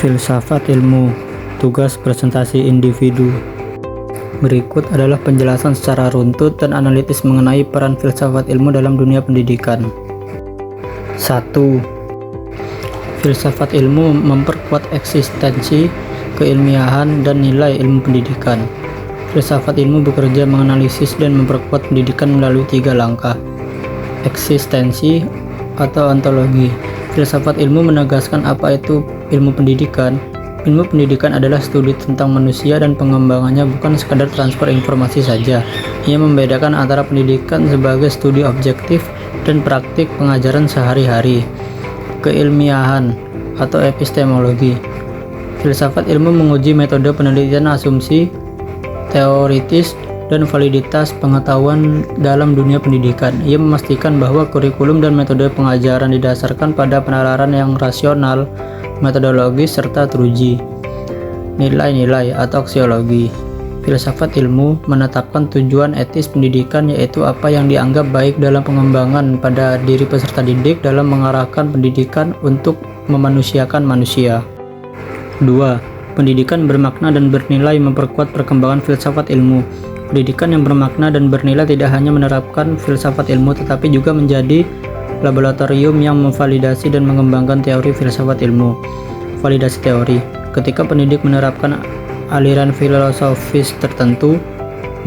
Filsafat ilmu, tugas presentasi individu. Berikut adalah penjelasan secara runtut dan analitis mengenai peran filsafat ilmu dalam dunia pendidikan. 1. Filsafat ilmu memperkuat eksistensi, keilmiahan, dan nilai ilmu pendidikan. Filsafat ilmu bekerja menganalisis dan memperkuat pendidikan melalui 3 langkah. Eksistensi atau ontologi. Filsafat ilmu menegaskan apa itu ilmu pendidikan. Ilmu pendidikan adalah studi tentang manusia dan pengembangannya, bukan sekadar transfer informasi saja. Ia membedakan antara pendidikan sebagai studi objektif dan praktik pengajaran sehari-hari. Keilmiahan atau epistemologi. Filsafat ilmu menguji metode penelitian, asumsi teoritis, dan validitas pengetahuan dalam dunia pendidikan. Ia memastikan bahwa kurikulum dan metode pengajaran didasarkan pada penalaran yang rasional, metodologis, serta teruji. Nilai-nilai atau aksiologi. Filsafat ilmu menetapkan tujuan etis pendidikan, yaitu apa yang dianggap baik dalam pengembangan pada diri peserta didik dalam mengarahkan pendidikan untuk memanusiakan manusia. 2. Pendidikan bermakna dan bernilai memperkuat perkembangan filsafat ilmu. Pendidikan yang bermakna dan bernilai tidak hanya menerapkan filsafat ilmu, tetapi juga menjadi laboratorium yang memvalidasi dan mengembangkan teori filsafat ilmu. Validasi teori. Ketika pendidik menerapkan aliran filosofis tertentu,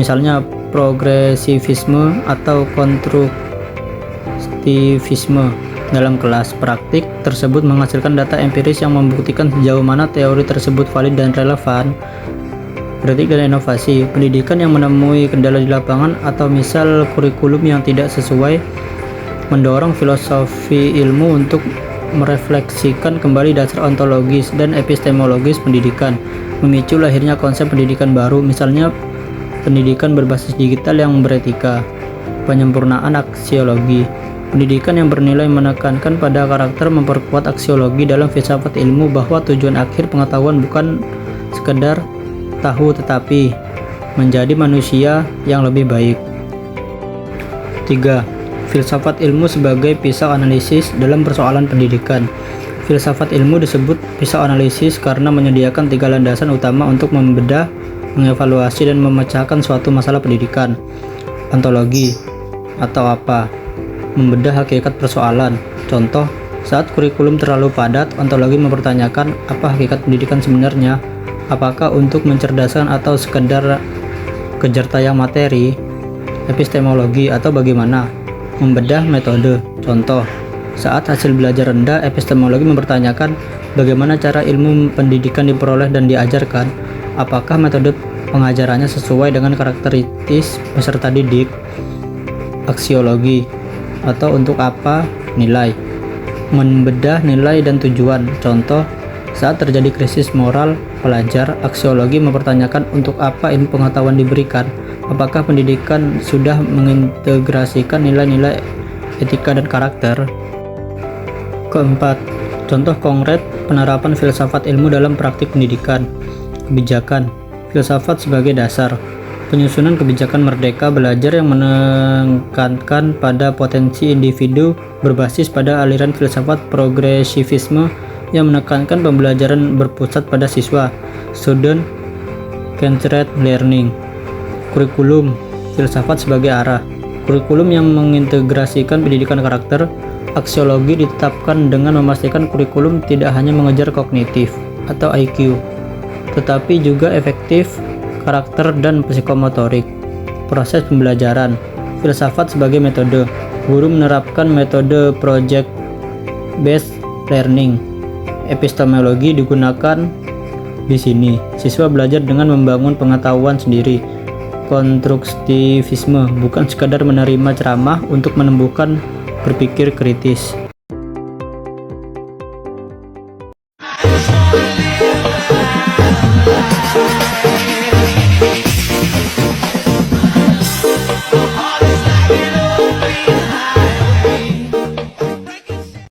misalnya progresivisme atau konstruktivisme dalam kelas, praktik tersebut menghasilkan data empiris yang membuktikan sejauh mana teori tersebut valid dan relevan. Kritik dan inovasi. Pendidikan yang menemui kendala di lapangan atau misal kurikulum yang tidak sesuai, mendorong filosofi ilmu untuk merefleksikan kembali dasar ontologis dan epistemologis pendidikan, memicu lahirnya konsep pendidikan baru, misalnya pendidikan berbasis digital yang beretika. Penyempurnaan aksiologi. Pendidikan yang bernilai menekankan pada karakter memperkuat aksiologi dalam filsafat ilmu, bahwa tujuan akhir pengetahuan bukan sekedar tahu tetapi menjadi manusia yang lebih baik. 3. Filsafat ilmu sebagai pisau analisis dalam persoalan pendidikan. Filsafat ilmu disebut pisau analisis karena menyediakan 3 landasan utama untuk membedah, mengevaluasi, dan memecahkan suatu masalah pendidikan. Ontologi atau apa? Membedah hakikat persoalan. Contoh, saat kurikulum terlalu padat, ontologi mempertanyakan apa hakikat pendidikan sebenarnya. Apakah untuk mencerdaskan atau sekedar kejar tayang materi? Epistemologi atau bagaimana? Membedah metode. Contoh, saat hasil belajar rendah, epistemologi mempertanyakan bagaimana cara ilmu pendidikan diperoleh dan diajarkan. Apakah metode pengajarannya sesuai dengan karakteristik peserta didik? Aksiologi atau untuk apa? Nilai. Membedah nilai dan tujuan. Contoh, saat terjadi krisis moral pelajar, aksiologi mempertanyakan untuk apa ilmu pengetahuan diberikan. Apakah pendidikan sudah mengintegrasikan nilai-nilai etika dan karakter? Keempat, contoh konkret penerapan filsafat ilmu dalam praktik pendidikan. Kebijakan. Filsafat sebagai dasar. Penyusunan kebijakan merdeka belajar yang menekankan pada potensi individu berbasis pada aliran filsafat progresivisme yang menekankan pembelajaran berpusat pada siswa, student centered learning. Kurikulum. Filsafat sebagai arah. Kurikulum yang mengintegrasikan pendidikan karakter. Aksiologi ditetapkan dengan memastikan kurikulum tidak hanya mengejar kognitif atau IQ, tetapi juga efektif, karakter, dan psikomotorik. Proses pembelajaran. Filsafat sebagai metode. Guru menerapkan metode project based learning. Epistemologi digunakan di sini. Siswa belajar dengan membangun pengetahuan sendiri. Konstruktivisme bukan sekadar menerima ceramah untuk menumbuhkan berpikir kritis.